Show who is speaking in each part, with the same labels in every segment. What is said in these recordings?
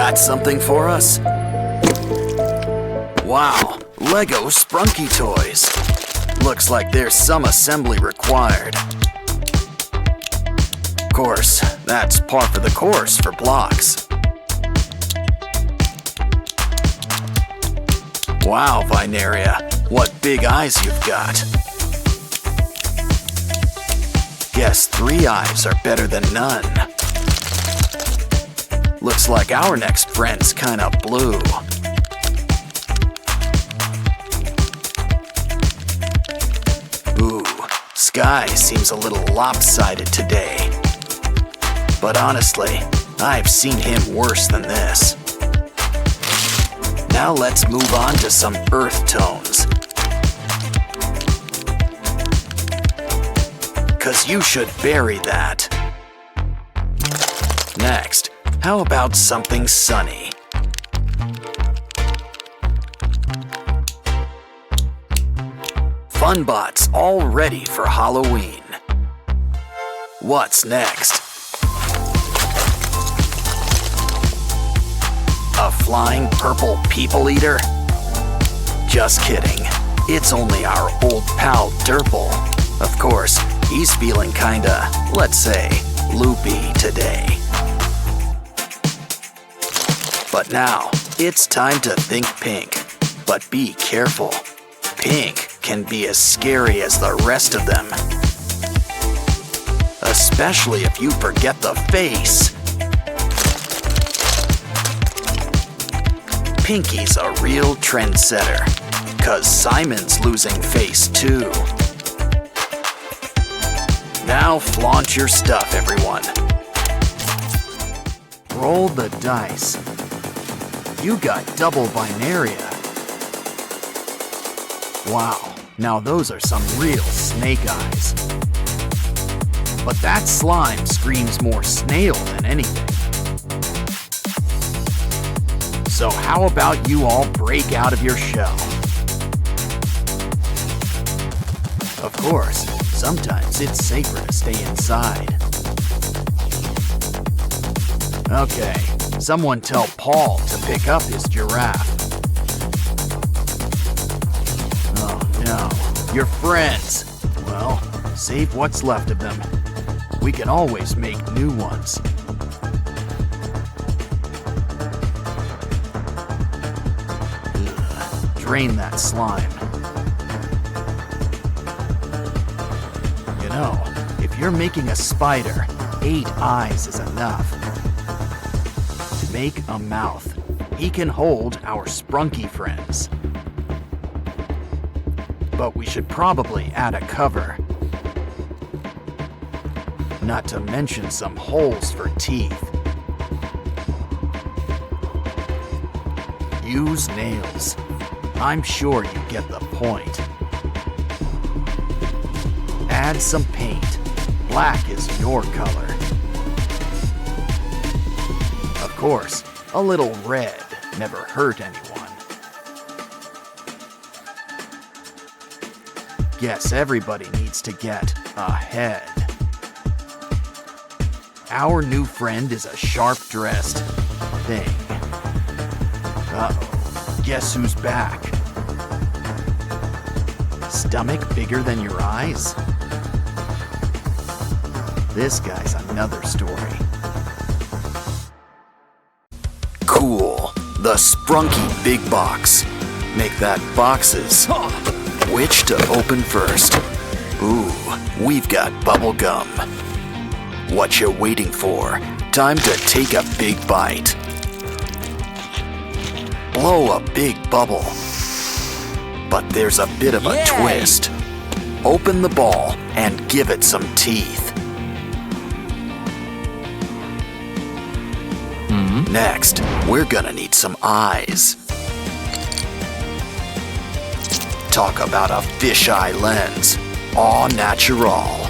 Speaker 1: Got something for us? Wow, Lego Spunky toys. Looks like there's some assembly required. Of course, that's par for the course for blocks. Wow, Vineria, what big eyes you've got. Guess 3 eyes are better than none. Looks like our next friend's kinda blue. Ooh, sky seems a little lopsided today. But honestly, I've seen him worse than this. Now let's move on to some earth tones. 'Cause you should bury that. Next, how about something sunny? Funbots all ready for Halloween. What's next? A flying purple people eater? Just kidding. It's only our old pal Derple. Of course, he's feeling kinda, let's say, loopy today. But now, it's time to think pink. But be careful. Pink can be as scary as the rest of them. Especially if you forget the face. Pinky's a real trendsetter, 'cause Simon's losing face too. Now flaunt your stuff, everyone. Roll the dice. You got double Binaria. Wow, now those are some real snake eyes. But that slime screams more snail than anything. So how about you all break out of your shell? Of course, sometimes it's safer to stay inside. Okay, someone tell Paul to pick up his giraffe. Oh no, your friends. Well, save what's left of them. We can always make new ones. Drain that slime. You know, if you're making a spider, 8 eyes is enough. To make a mouth, he can hold our sprunky friends. But we should probably add a cover. Not to mention some holes for teeth. Use nails. I'm sure you get the point. Add some paint. Black is your color. Of course, a little red never hurt anyone. Guess everybody needs to get a head. Our new friend is a sharp-dressed thing. Uh-oh. Guess who's back? Stomach bigger than your eyes? This guy's another story. Cool. The Sprunky Big Box. Make that boxes. Which to open first? Ooh, we've got bubble gum. What you waiting for? Time to take a big bite. Blow a big bubble. But there's a bit of a twist. Open the ball and give it some teeth. Next, we're gonna need some eyes. Talk about a fisheye lens. Au natural.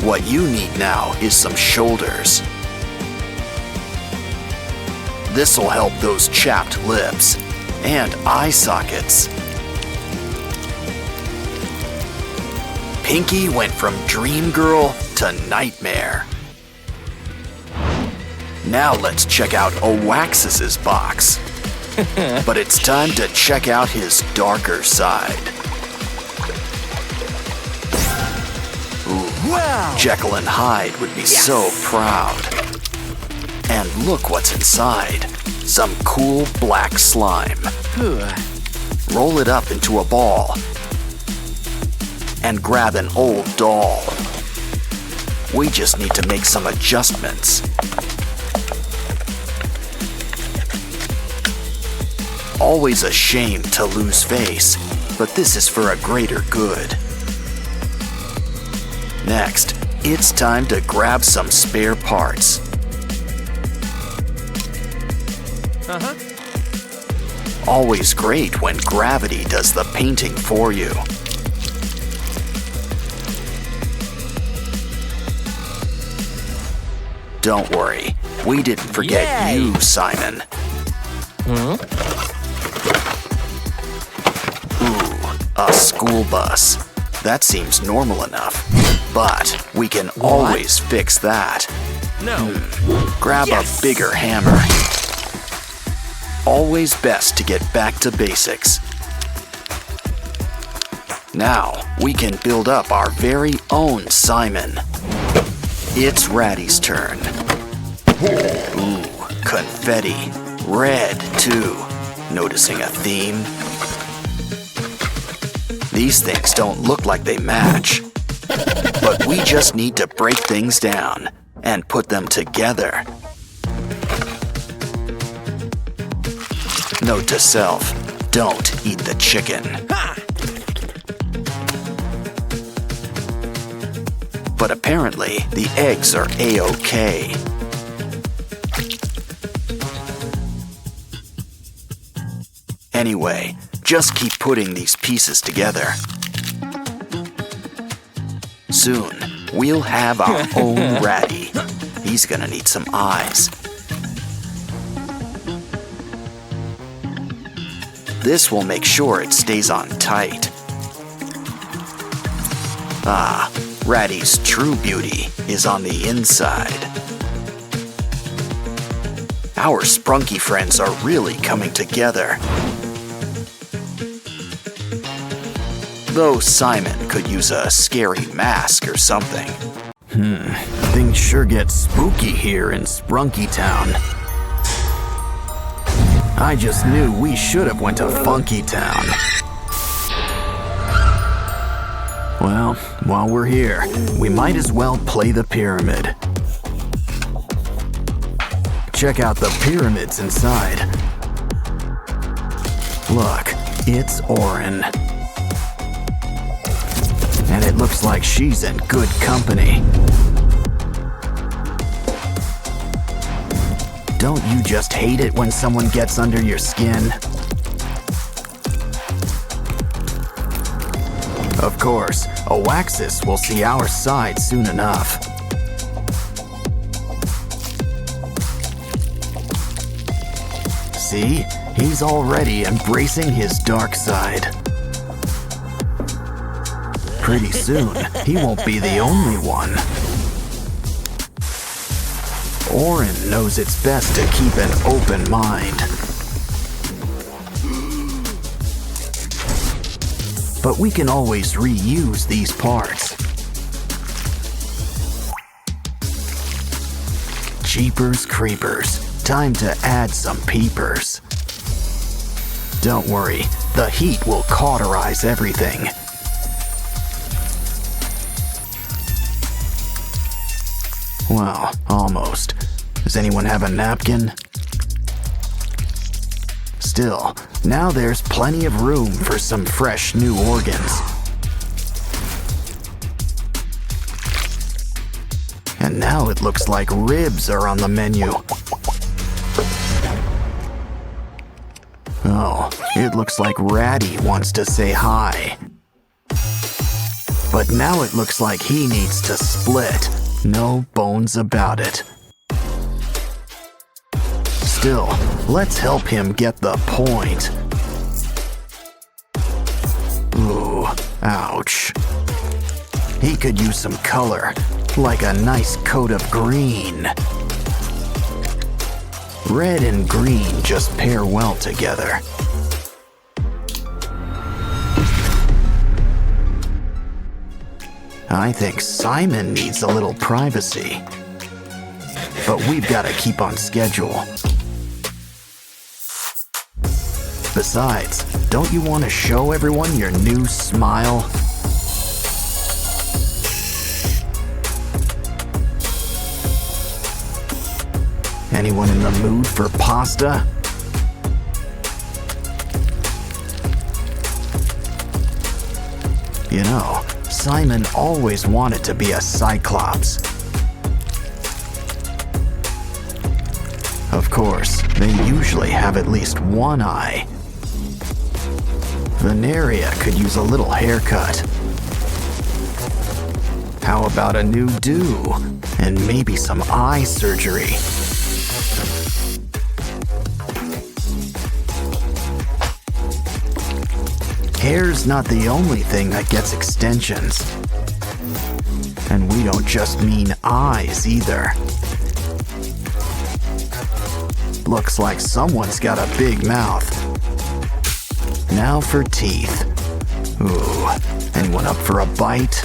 Speaker 1: What you need now is some shoulders. This'll help those chapped lips and eye sockets. Pinky went from dream girl to nightmare. Now let's check out Oaxis's box. But it's time to check out his darker side. Ooh,
Speaker 2: Wow!
Speaker 1: Jekyll and Hyde would be so proud. And look what's inside. Some cool black slime. Roll it up into a ball. And grab an old doll. We just need to make some adjustments. Always a shame to lose face, but this is for a greater good. Next, it's time to grab some spare parts. Always great when gravity does the painting for you. Don't worry, we didn't forget
Speaker 2: Yay!
Speaker 1: you, Simon. Ooh, a school bus. That seems normal enough, but we can always fix that.
Speaker 2: No.
Speaker 1: Grab a bigger hammer. Always best to get back to basics. Now, we can build up our very own Simon. It's Ratty's turn. Ooh, confetti. Red, too. Noticing a theme? These things don't look like they match. But we just need to break things down and put them together. Note to self, don't eat the chicken. But apparently, the eggs are A-OK. Anyway, just keep putting these pieces together. Soon, we'll have our own Ratty. He's gonna need some eyes. This will make sure it stays on tight. Ah, Ratty's true beauty is on the inside. Our spunky friends are really coming together. Though Simon could use a scary mask or something. Things sure get spooky here in Sprunky Town. I just knew we should have went to Funky Town. Well, while we're here, we might as well play the pyramid. Check out the pyramids inside. Look, it's Orin. And it looks like she's in good company. Don't you just hate it when someone gets under your skin? Of course, Oaxis will see our side soon enough. See? He's already embracing his dark side. Pretty soon, he won't be the only one. Orin knows it's best to keep an open mind. But we can always reuse these parts. Jeepers creepers, time to add some peepers. Don't worry, the heat will cauterize everything. Well, almost. Does anyone have a napkin? Still, now there's plenty of room for some fresh new organs. And now it looks like ribs are on the menu. Oh, it looks like Ratty wants to say hi. But now it looks like he needs to split. No bones about it. Still, let's help him get the point. Ooh, ouch. He could use some color, like a nice coat of green. Red and green just pair well together. I think Simon needs a little privacy. But we've got to keep on schedule. Besides, don't you want to show everyone your new smile? Anyone in the mood for pasta? You know, Simon always wanted to be a Cyclops. Of course, they usually have at least one eye. Veneria could use a little haircut. How about a new do? And maybe some eye surgery. Hair's not the only thing that gets extensions. And we don't just mean eyes either. Looks like someone's got a big mouth. Now for teeth. Ooh, anyone up for a bite?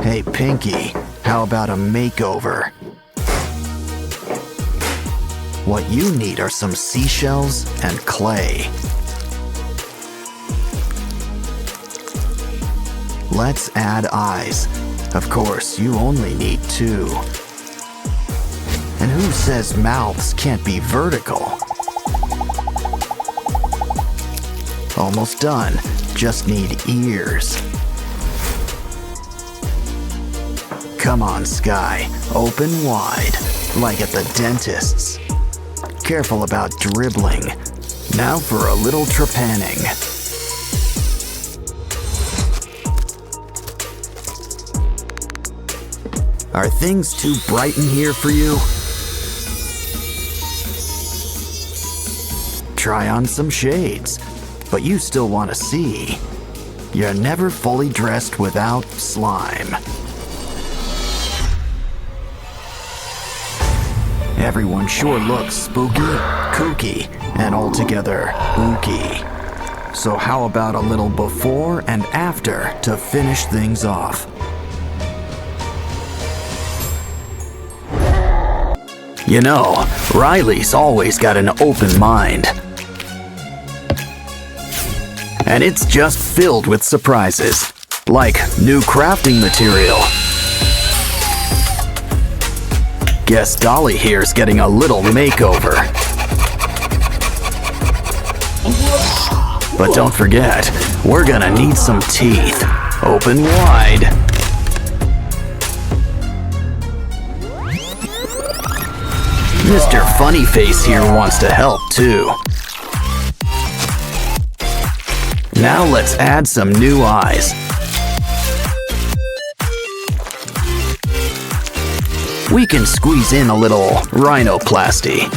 Speaker 1: Hey, Pinky, how about a makeover? What you need are some seashells and clay. Let's add eyes. Of course, you only need 2. And who says mouths can't be vertical? Almost done. Just need ears. Come on, Sky. Open wide, like at the dentist's. Careful about dribbling. Now for a little trepanning. Are things too bright in here for you? Try on some shades, but you still want to see. You're never fully dressed without slime. Everyone sure looks spooky, kooky, and altogether ooky. So how about a little before and after to finish things off? You know, Riley's always got an open mind. And it's just filled with surprises, like new crafting material. Guess Dolly here's getting a little makeover. But don't forget, we're gonna need some teeth. Open wide. Mr. Funnyface here wants to help too. Now let's add some new eyes. We can squeeze in a little rhinoplasty.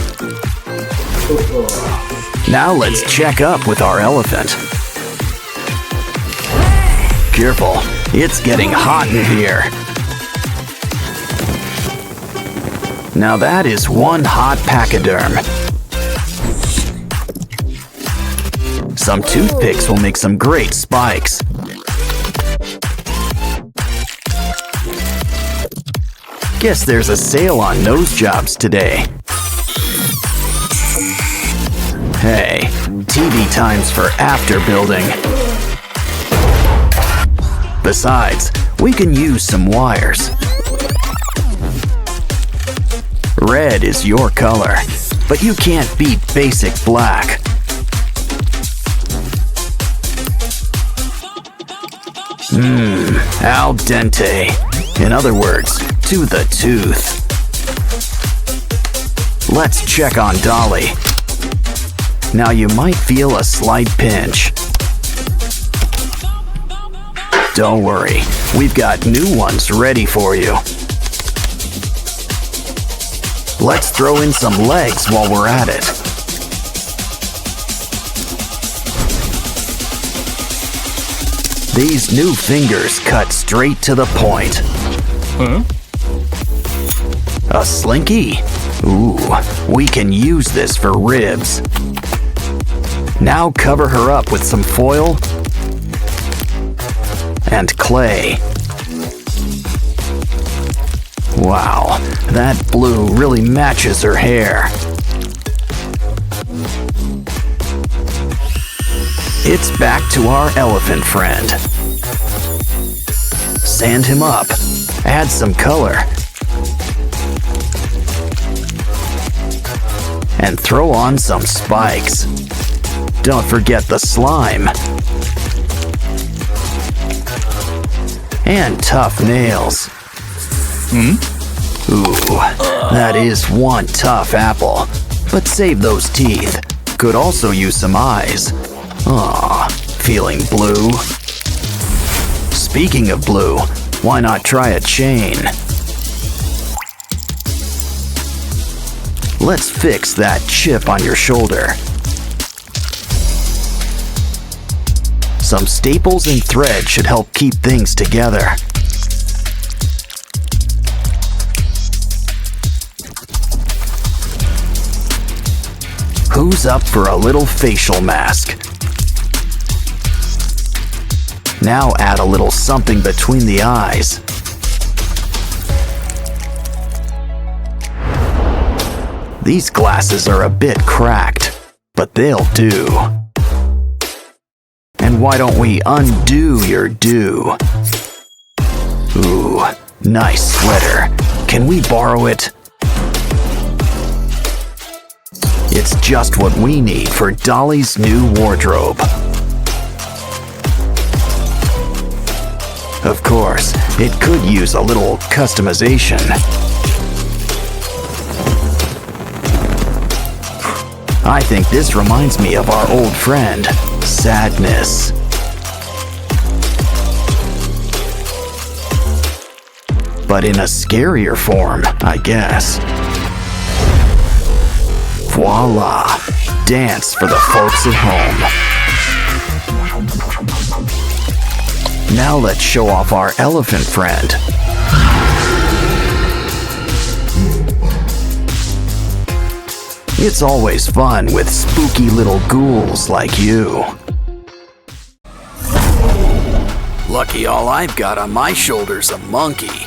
Speaker 1: Now let's check up with our elephant. Careful, it's getting hot in here. Now that is one hot pachyderm. Some toothpicks will make some great spikes. Guess there's a sale on nose jobs today. Hey, TV times for after building. Besides, we can use some wires. Red is your color, but you can't beat basic black. Al dente. In other words, to the tooth. Let's check on Dolly. Now you might feel a slight pinch. Don't worry, we've got new ones ready for you. Let's throw in some legs while we're at it. These new fingers cut straight to the point. A slinky? Ooh, we can use this for ribs. Now cover her up with some foil and clay. Wow, that blue really matches her hair. It's back to our elephant friend. Sand him up, add some color, and throw on some spikes. Don't forget the slime. And tough nails. Ooh, that is one tough apple. But save those teeth. Could also use some eyes. Aw, feeling blue? Speaking of blue, why not try a chain? Let's fix that chip on your shoulder. Some staples and thread should help keep things together. Who's up for a little facial mask? Now add a little something between the eyes. These glasses are a bit cracked, but they'll do. And why don't we undo your do? Ooh, nice sweater. Can we borrow it? It's just what we need for Dolly's new wardrobe. Of course, it could use a little customization. I think this reminds me of our old friend, Sadness. But in a scarier form, I guess. Voila! Dance for the folks at home. Now let's show off our elephant friend. It's always fun with spooky little ghouls like you. Lucky all I've got on my shoulder's a monkey.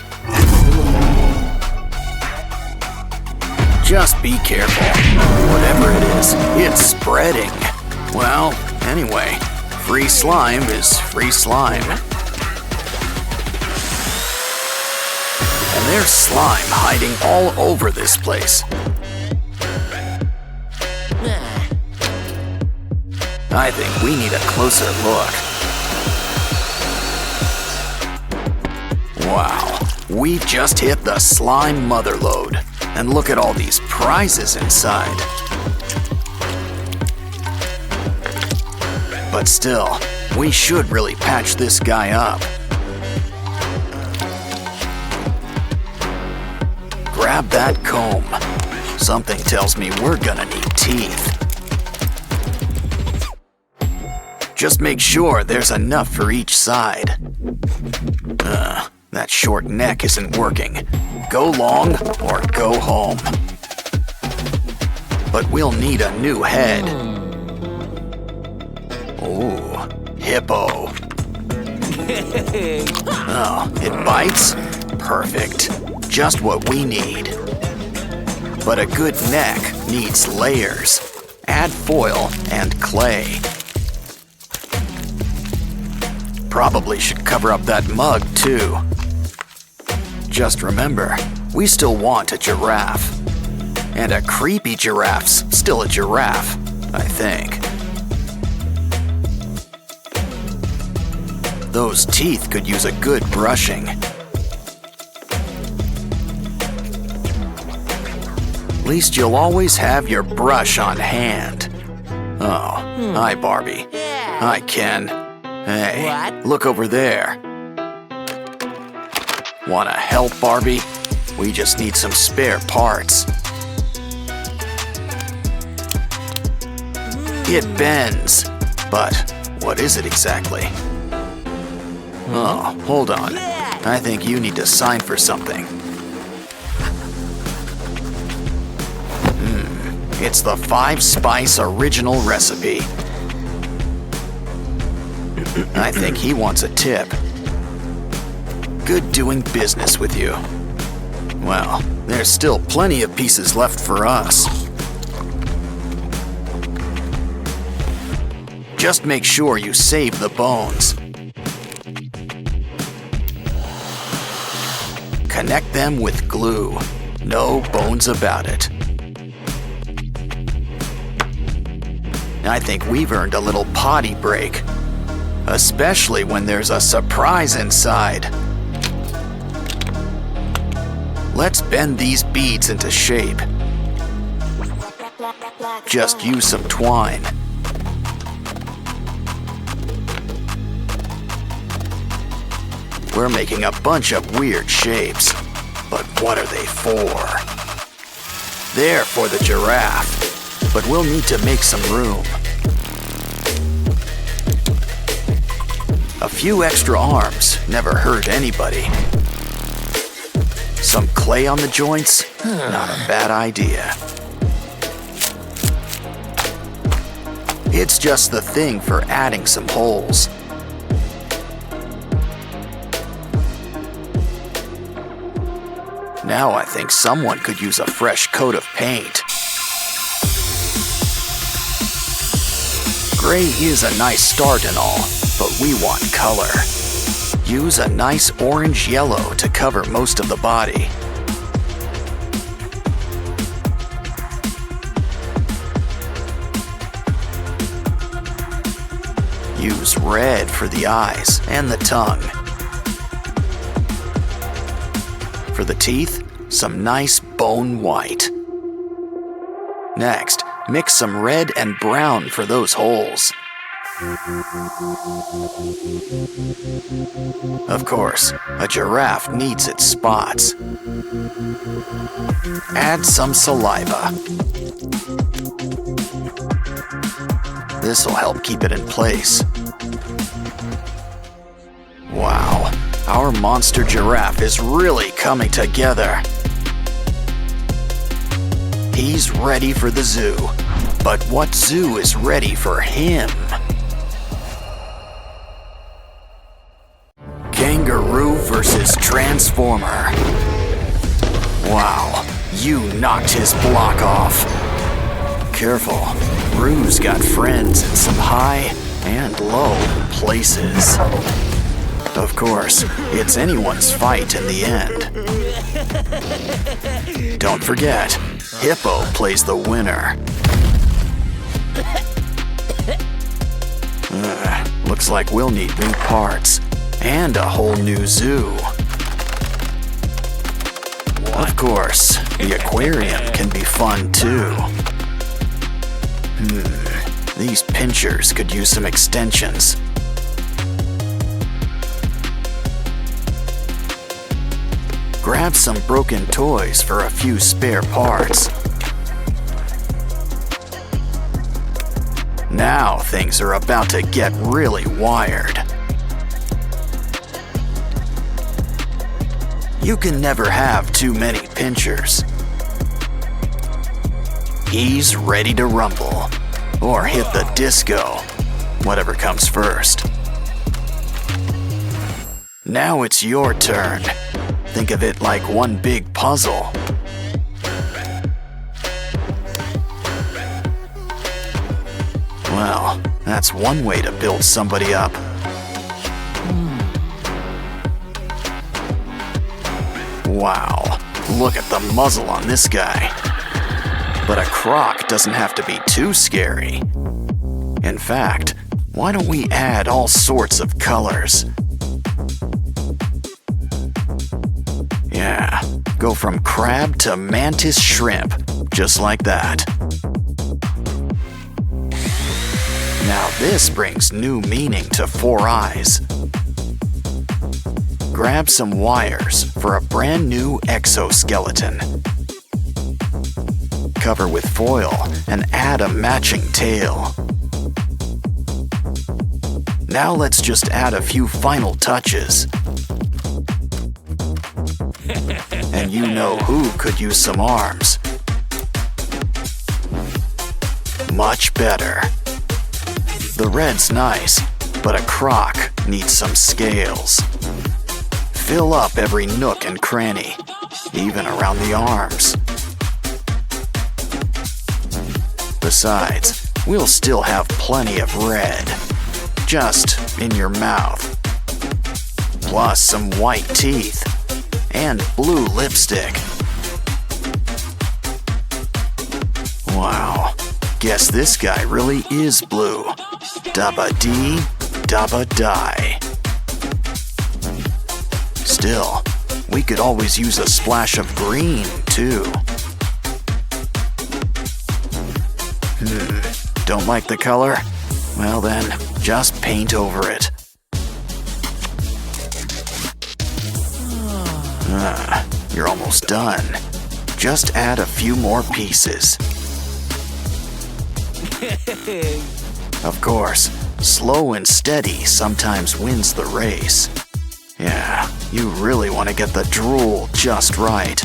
Speaker 1: Just be careful. Whatever it is, it's spreading. Well, anyway, free slime is free slime. And there's slime hiding all over this place. I think we need a closer look. Wow, we've just hit the slime motherlode. And look at all these prizes inside. But still, we should really patch this guy up. Grab that comb. Something tells me we're gonna need teeth. Just make sure there's enough for each side. That short neck isn't working. Go long or go home. But we'll need a new head. Ooh, hippo. Oh, it bites? Perfect. Just what we need. But a good neck needs layers. Add foil and clay. Probably should cover up that mug too. Just remember, we still want a giraffe. And a creepy giraffe's still a giraffe, I think. Those teeth could use a good brushing. At least you'll always have your brush on hand. Oh, hi Barbie.
Speaker 2: Yeah.
Speaker 1: Hi Ken. Hey,
Speaker 2: What?
Speaker 1: look over there. Wanna help, Barbie? We just need some spare parts. It bends, but what is it exactly? Oh, hold on. I think you need to sign for something. It's the 5-spice original recipe. I think he wants a tip. Good doing business with you. Well, there's still plenty of pieces left for us. Just make sure you save the bones. Connect them with glue. No bones about it. I think we've earned a little potty break, especially when there's a surprise inside. Let's bend these beads into shape. Just use some twine. We're making a bunch of weird shapes, but what are they for? They're for the giraffe, but we'll need to make some room. A few extra arms never hurt anybody. Some clay on the joints? Not a bad idea. It's just the thing for adding some holes. Now I think someone could use a fresh coat of paint. Gray is a nice start and all, but we want color. Use a nice orange yellow to cover most of the body. Use red for the eyes and the tongue. For the teeth, some nice bone white. Next, mix some red and brown for those holes. Of course, a giraffe needs its spots. Add some saliva. This'll help keep it in place. Wow, our monster giraffe is really coming together. He's ready for the zoo, but what zoo is ready for him? Kangaroo versus Transformer. Wow, you knocked his block off. Careful, Roo's got friends in some high and low places. Of course, it's anyone's fight in the end. Don't forget, Hippo plays the winner. Looks like we'll need new parts and a whole new zoo. Of course, the aquarium can be fun too. These pinchers could use some extensions. Grab some broken toys for a few spare parts. Now things are about to get really wired. You can never have too many pinchers. He's ready to rumble, or hit the disco, whatever comes first. Now it's your turn. Think of it like one big puzzle. Well, that's one way to build somebody up. Wow, look at the muzzle on this guy. But a croc doesn't have to be too scary. In fact, why don't we add all sorts of colors? Yeah, go from crab to mantis shrimp, just like that. Now this brings new meaning to 4 eyes. Grab some wires for a brand new exoskeleton. Cover with foil and add a matching tail. Now let's just add a few final touches. And you know who could use some arms. Much better. The red's nice, but a croc needs some scales. Fill up every nook and cranny, even around the arms. Besides, we'll still have plenty of red, just in your mouth. Plus some white teeth and blue lipstick. Wow, guess this guy really is blue. Dabba dee, dabba die. Still, we could always use a splash of green, too. Don't like the color? Well then, just paint over it. You're almost done. Just add a few more pieces. Of course, slow and steady sometimes wins the race. Yeah, you really want to get the drool just right.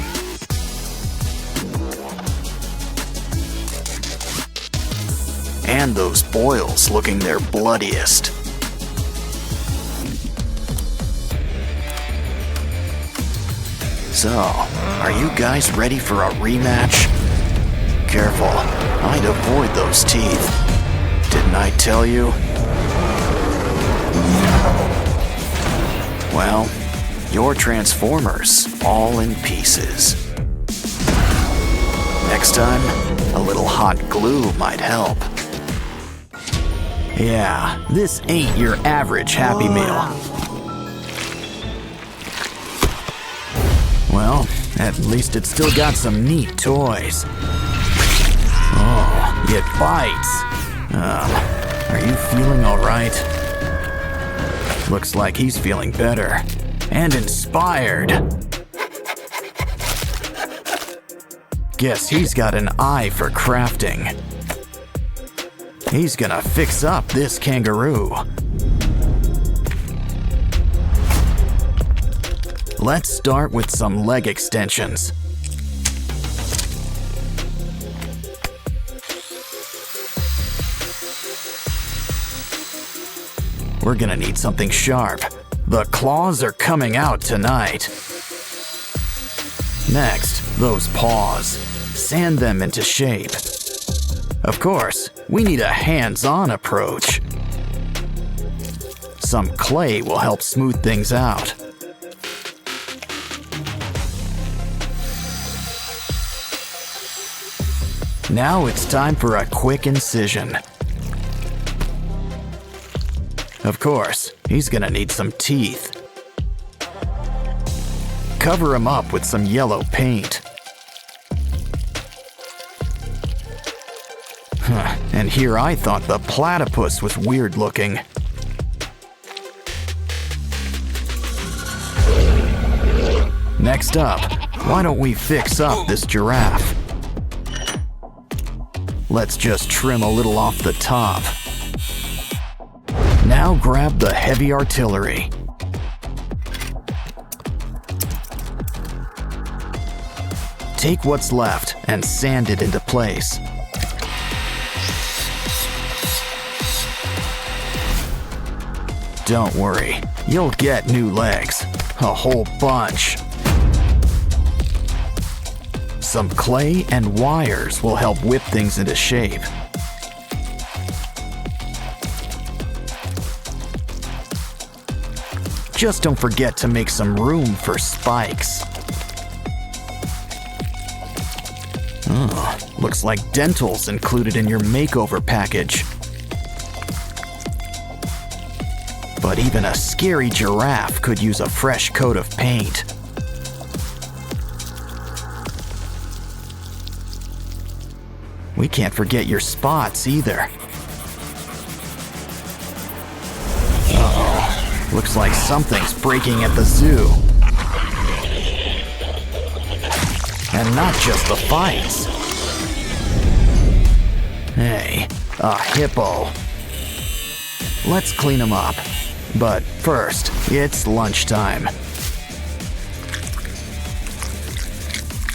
Speaker 1: And those boils looking their bloodiest. So, are you guys ready for a rematch? Careful, I'd avoid those teeth. Didn't I tell you? Well, your Transformers all in pieces. Next time, a little hot glue might help. Yeah, this ain't your average Happy Meal. Well, at least it's still got some neat toys. Oh, it bites. Are you feeling all right? Looks like he's feeling better and inspired. Guess he's got an eye for crafting. He's gonna fix up this kangaroo. Let's start with some leg extensions. We're gonna need something sharp. The claws are coming out tonight. Next, those paws. Sand them into shape. Of course, we need a hands-on approach. Some clay will help smooth things out. Now it's time for a quick incision. Of course, he's gonna need some teeth. Cover him up with some yellow paint. And here I thought the platypus was weird looking. Next up, why don't we fix up this giraffe? Let's just trim a little off the top. Now grab the heavy artillery. Take what's left and sand it into place. Don't worry, you'll get new legs. A whole bunch. Some clay and wires will help whip things into shape. Just don't forget to make some room for spikes. Looks like dental's included in your makeover package. But even a scary giraffe could use a fresh coat of paint. We can't forget your spots either. Uh-oh. Looks like something's breaking at the zoo. And not just the fights. Hey, a hippo. Let's clean him up. But first, it's lunchtime.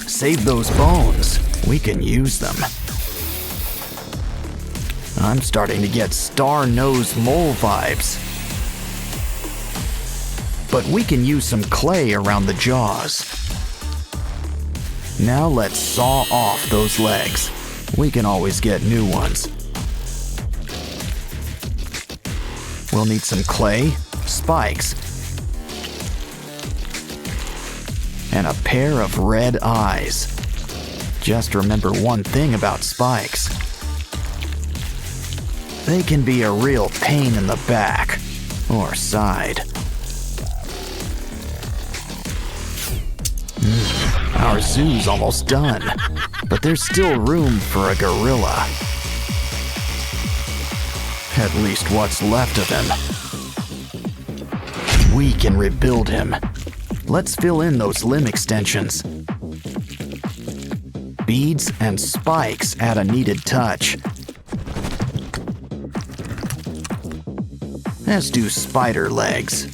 Speaker 1: Save those bones. We can use them. I'm starting to get star-nosed mole vibes. But we can use some clay around the jaws. Now let's saw off those legs. We can always get new ones. We'll need some clay, spikes, and a pair of red eyes. Just remember one thing about spikes. They can be a real pain in the back or side. Our zoo's almost done, but there's still room for a gorilla. At least what's left of him. We can rebuild him. Let's fill in those limb extensions. Beads and spikes add a needed touch. As do spider legs.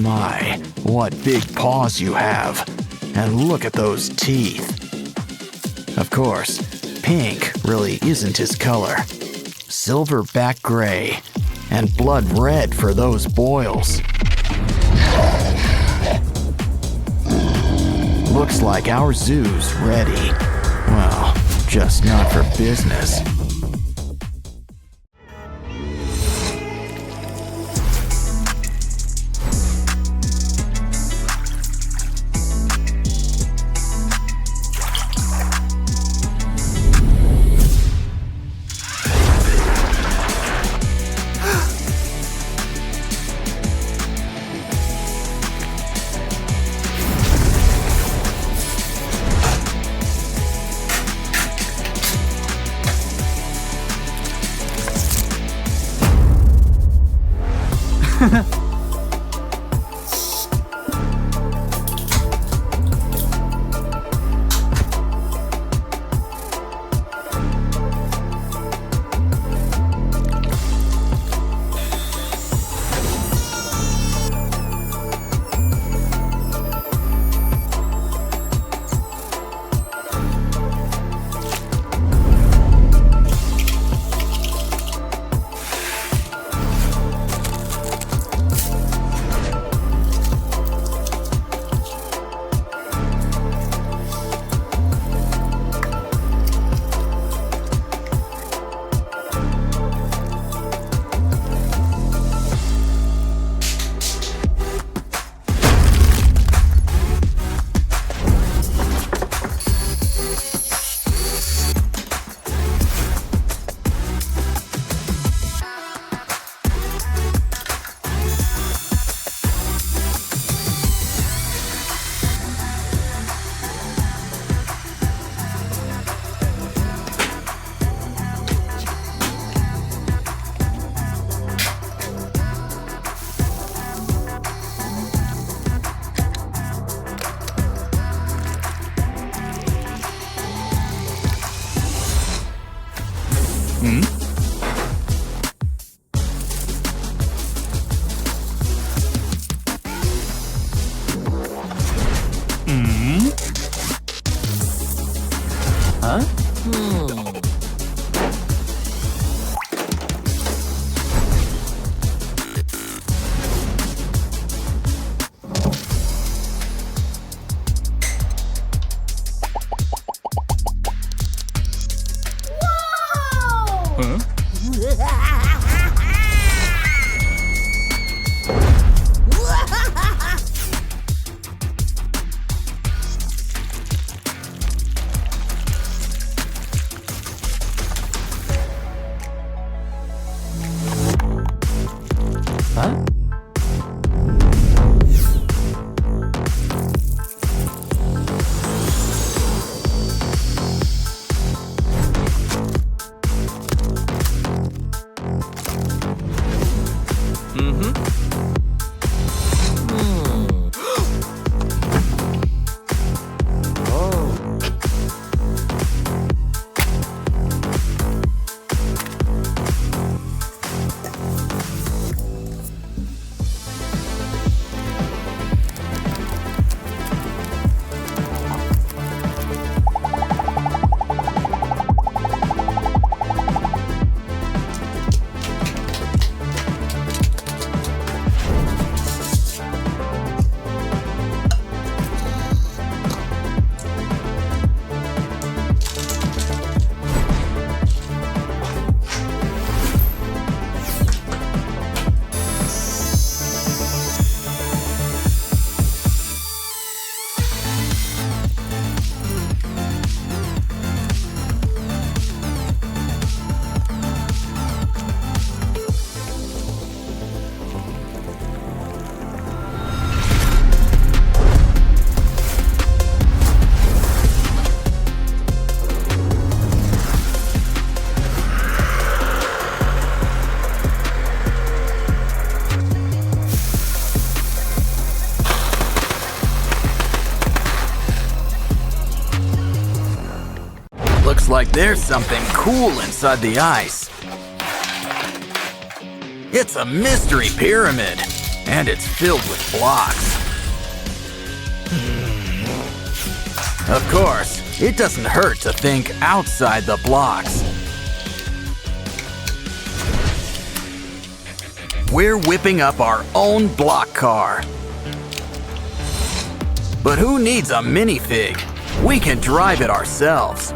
Speaker 1: My, what big paws you have. And look at those teeth. Of course, pink really isn't his color. Silverback gray. And blood red for those boils. Looks like our zoo's ready. Well, just not for business. Looks like there's something cool inside the ice. It's a mystery pyramid, and it's filled with blocks. Of course, it doesn't hurt to think outside the blocks. We're whipping up our own block car. But who needs a minifig? We can drive it ourselves.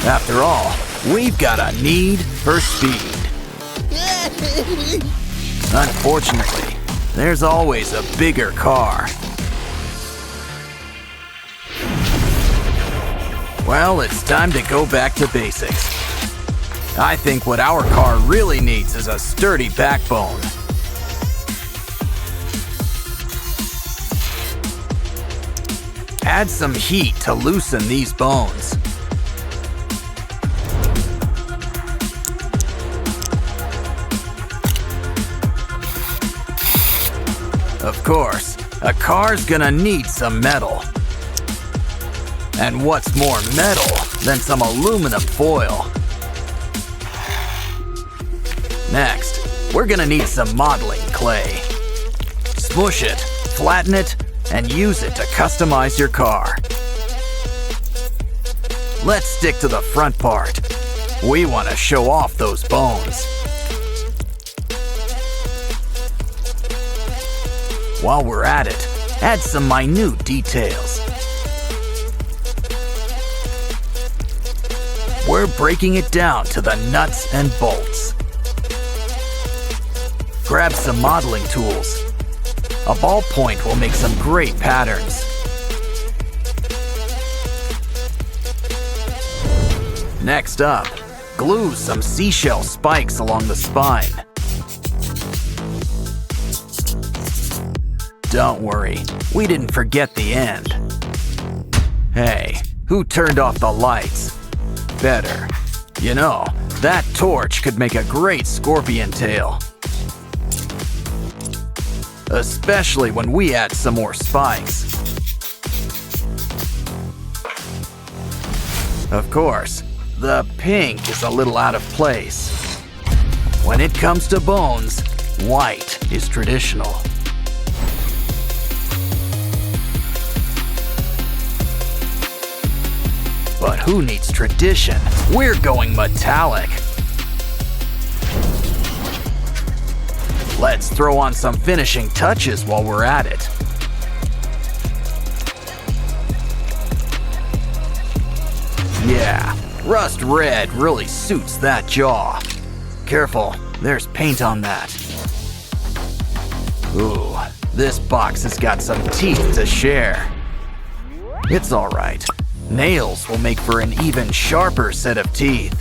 Speaker 1: After all, we've got a need for speed. Unfortunately, there's always a bigger car. Well, it's time to go back to basics. I think what our car really needs is a sturdy backbone. Add some heat to loosen these bones. Of course, a car's gonna need some metal. And what's more metal than some aluminum foil? Next, we're gonna need some modeling clay. Smush it, flatten it, and use it to customize your car. Let's stick to the front part. We want to show off those bones. While we're at it, add some minute details. We're breaking it down to the nuts and bolts. Grab some modeling tools. A ballpoint will make some great patterns. Next up, glue some seashell spikes along the spine. Don't worry, we didn't forget the end. Hey, who turned off the lights? Better. You know, that torch could make a great scorpion tail. Especially when we add some more spikes. Of course, the pink is a little out of place. When it comes to bones, white is traditional. But who needs tradition? We're going metallic. Let's throw on some finishing touches while we're at it. Yeah, rust red really suits that jaw. Careful, there's paint on that. Ooh, this box has got some teeth to share. It's all right. Nails will make for an even sharper set of teeth.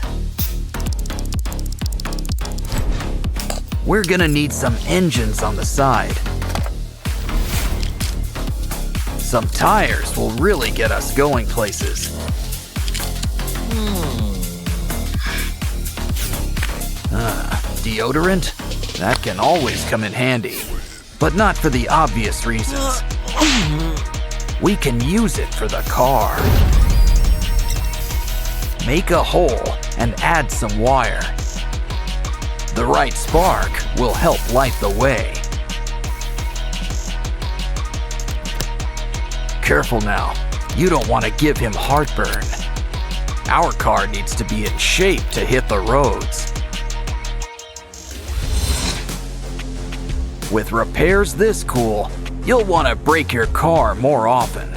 Speaker 1: We're gonna need some engines on the side. Some tires will really get us going places. Deodorant? That can always come in handy, but not for the obvious reasons. We can use it for the car. Make a hole and add some wire. The right spark will help light the way. Careful now, you don't want to give him heartburn. Our car needs to be in shape to hit the roads. With repairs this cool, you'll want to break your car more often.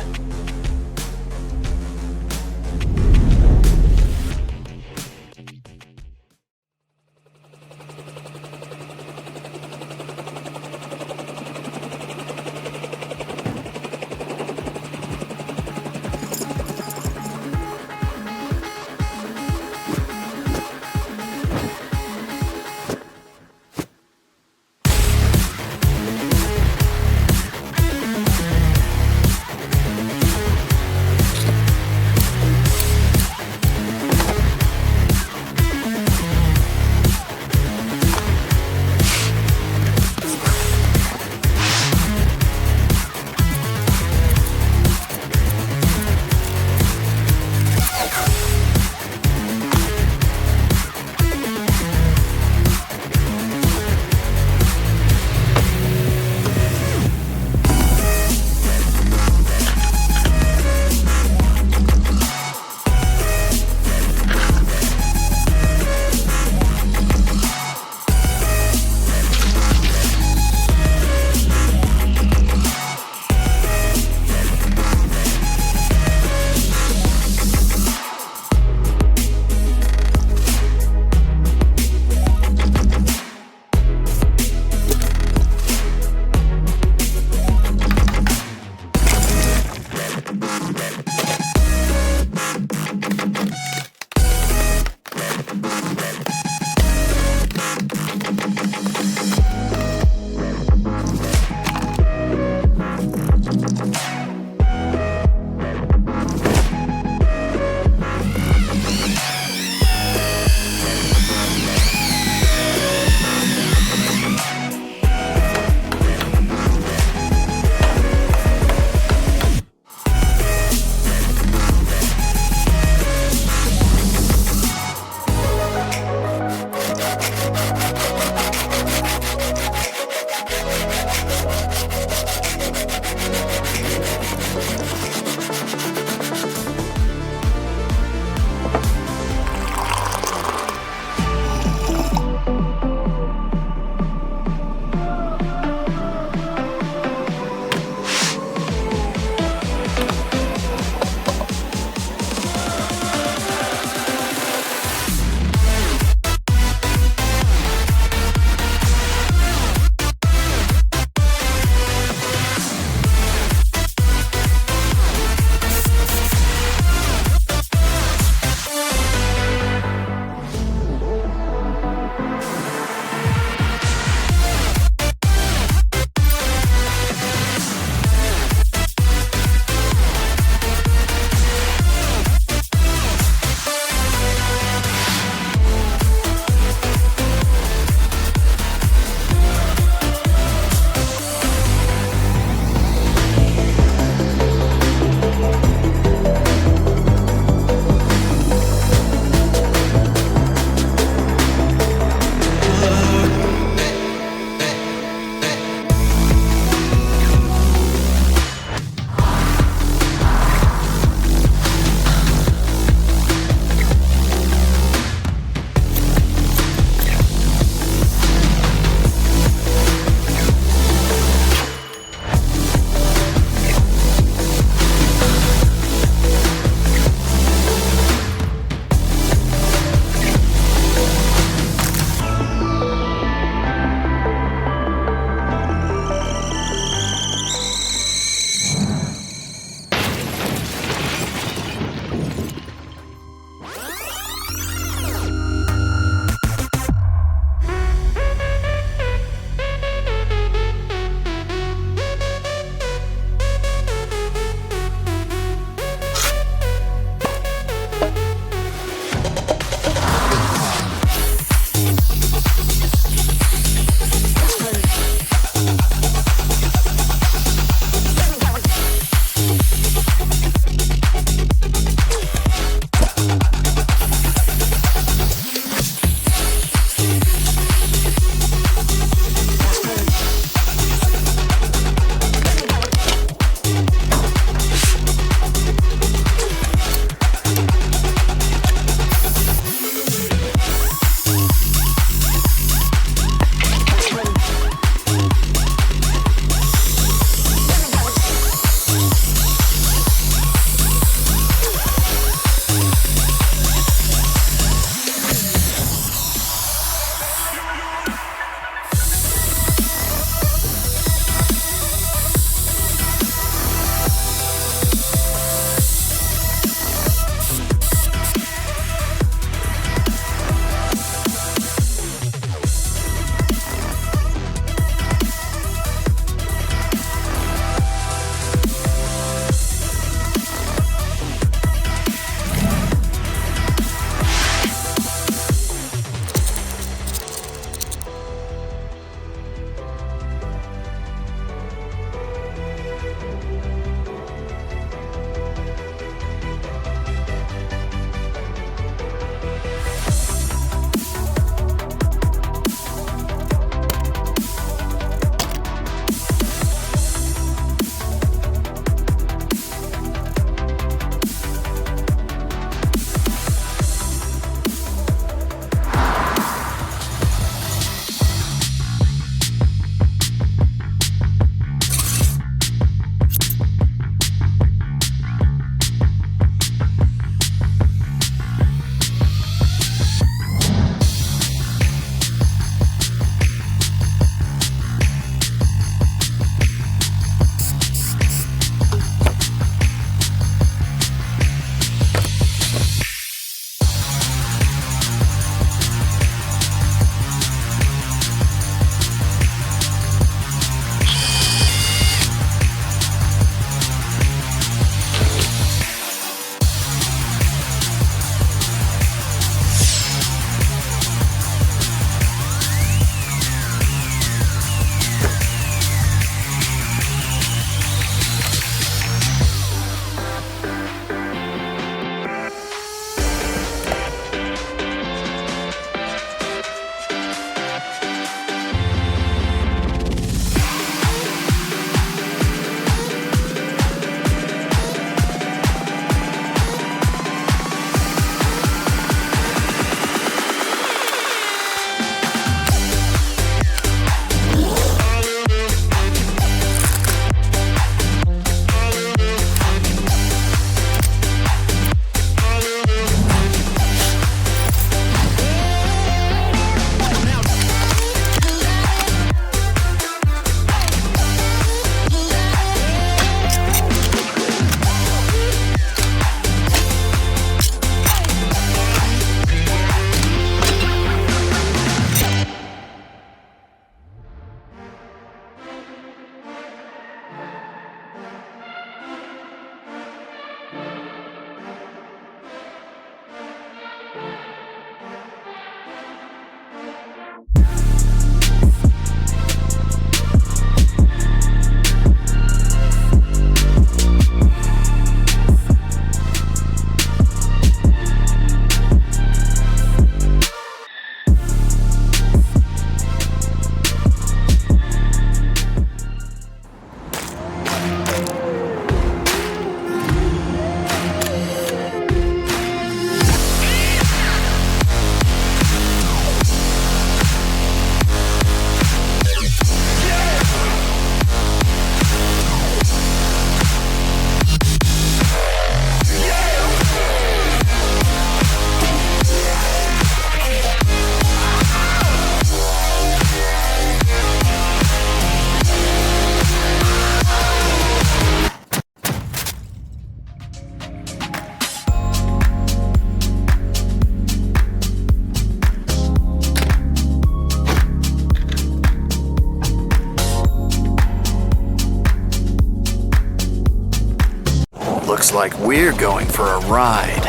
Speaker 1: Looks like we're going for a ride.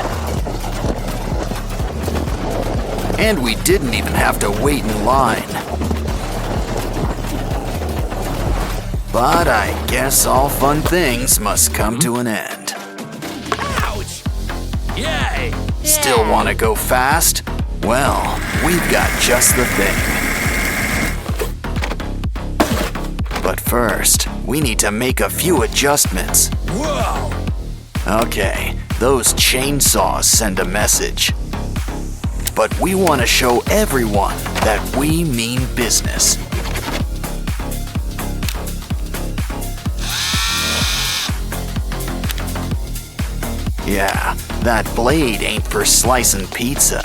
Speaker 1: And we didn't even have to wait in line. But I guess all fun things must come to an end.
Speaker 2: Ouch! Yay!
Speaker 1: Still want to go fast? Well, we've got just the thing. But first, we need to make a few adjustments.
Speaker 2: Whoa!
Speaker 1: Okay, those chainsaws send a message. But we want to show everyone that we mean business. Yeah, that blade ain't for slicing pizza.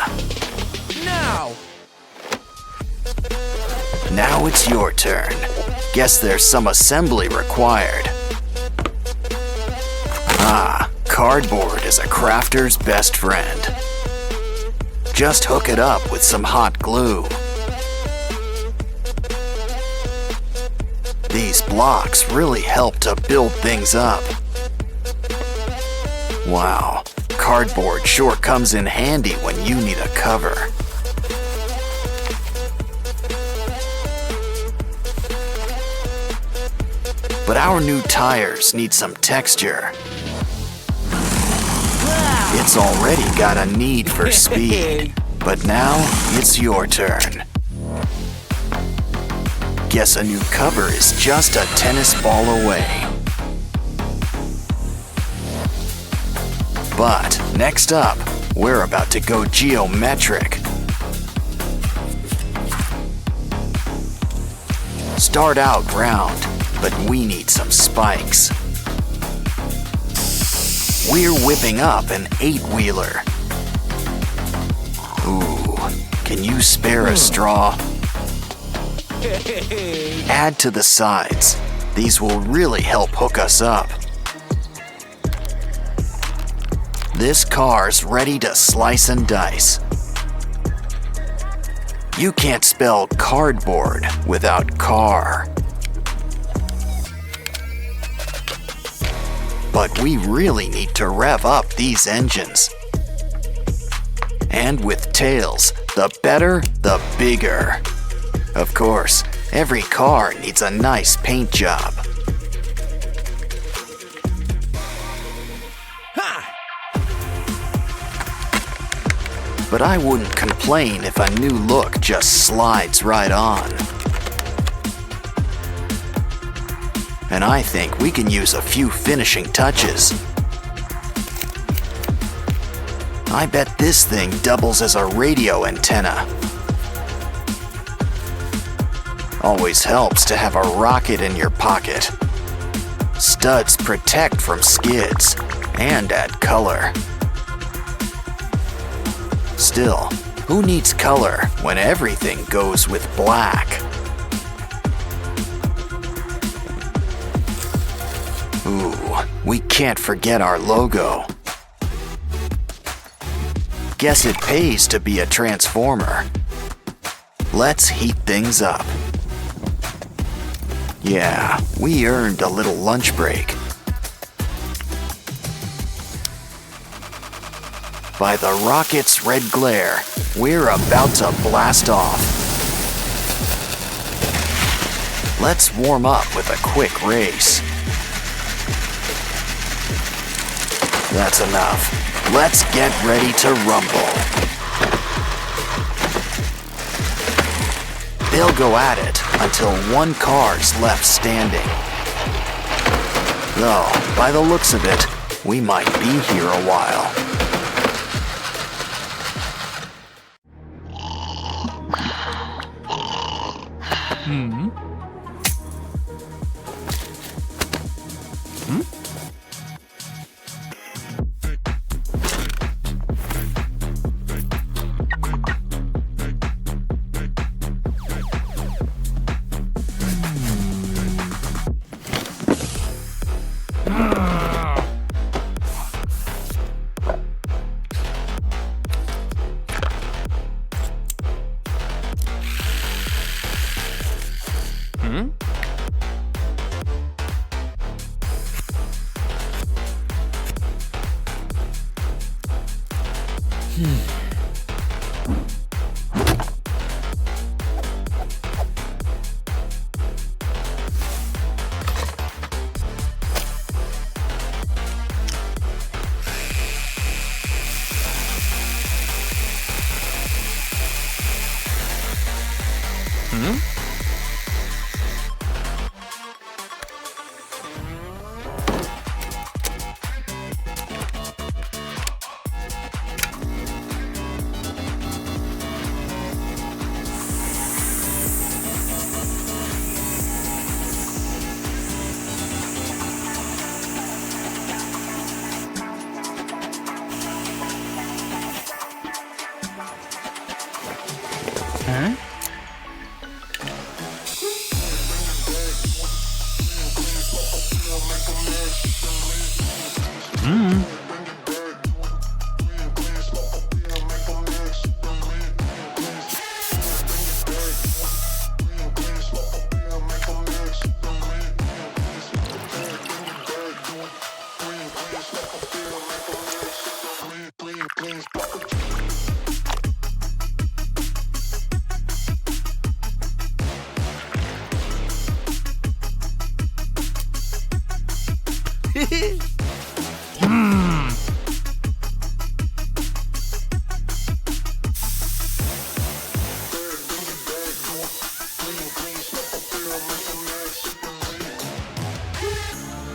Speaker 1: Now it's your turn. Guess there's some assembly required. Ah, cardboard is a crafter's best friend. Just hook it up with some hot glue. These blocks really help to build things up. Wow, cardboard sure comes in handy when you need a cover. But our new tires need some texture. It's already got a need for speed, but now it's your turn. Guess a new cover is just a tennis ball away. But next up, we're about to go geometric. Start out round, but we need some spikes. We're whipping up an 8-wheeler. Ooh, can you spare a straw? Add to the sides. These will really help hook us up. This car's ready to slice and dice. You can't spell cardboard without car. But we really need to rev up these engines. And with tails, the better, the bigger. Of course, every car needs a nice paint job. But I wouldn't complain if a new look just slides right on. And I think we can use a few finishing touches. I bet this thing doubles as a radio antenna. Always helps to have a rocket in your pocket. Studs protect from skids and add color. Still, who needs color when everything goes with black? Ooh, we can't forget our logo. Guess it pays to be a transformer. Let's heat things up. Yeah, we earned a little lunch break. By the rocket's red glare, we're about to blast off. Let's warm up with a quick race. That's enough. Let's get ready to rumble. They'll go at it until one car's left standing. Though, by the looks of it, we might be here a while.
Speaker 3: Huh?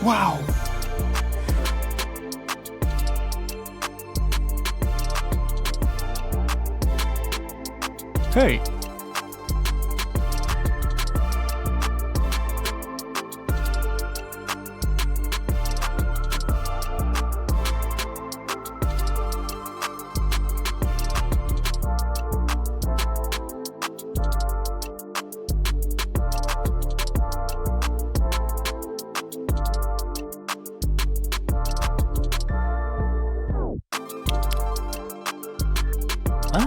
Speaker 3: Wow! Hey! Huh?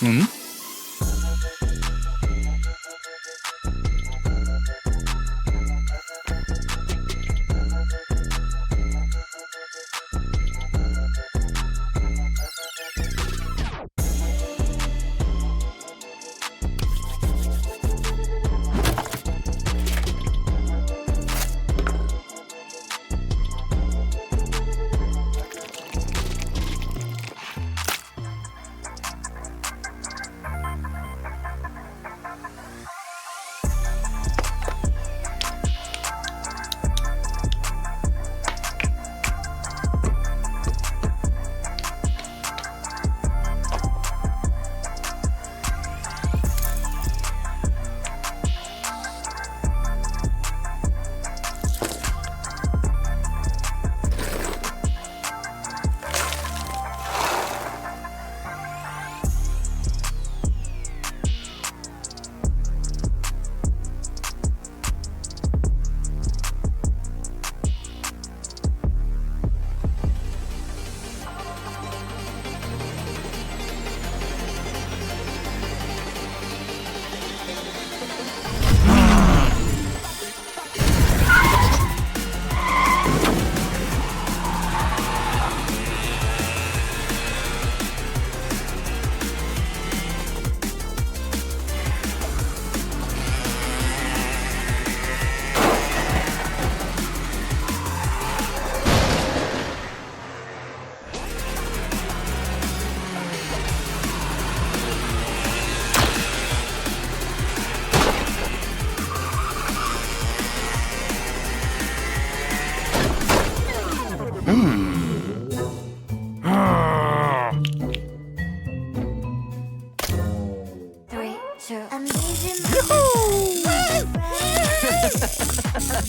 Speaker 3: Hmm?
Speaker 4: Three, two, amazing. Win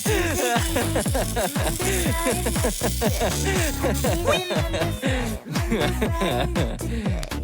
Speaker 4: on the